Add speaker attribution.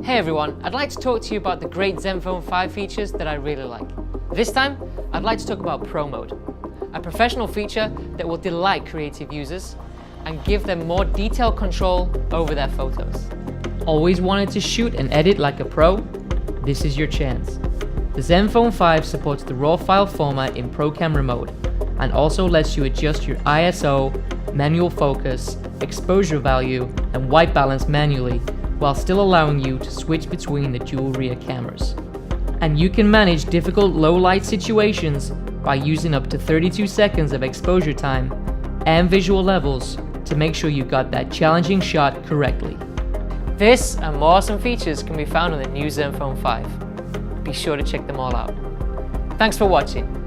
Speaker 1: Hey everyone, I'd like to talk to you about the great ZenFone 5 features that I really like. This time, I'd like to talk about Pro Mode, a professional feature that will delight creative users and give them more detailed control over their photos. Always wanted to shoot and edit like a pro? This is your chance. The ZenFone 5 supports the RAW file format in Pro Camera mode and also lets you adjust your ISO, manual focus, exposure value, and white balance manually, while still allowing you to switch between the dual rear cameras. And you can manage difficult low light situations by using up to 32 seconds of exposure time and visual levels to make sure you got that challenging shot correctly. This and more awesome features can be found on the new ZenFone 5. Be sure to check them all out. Thanks for watching.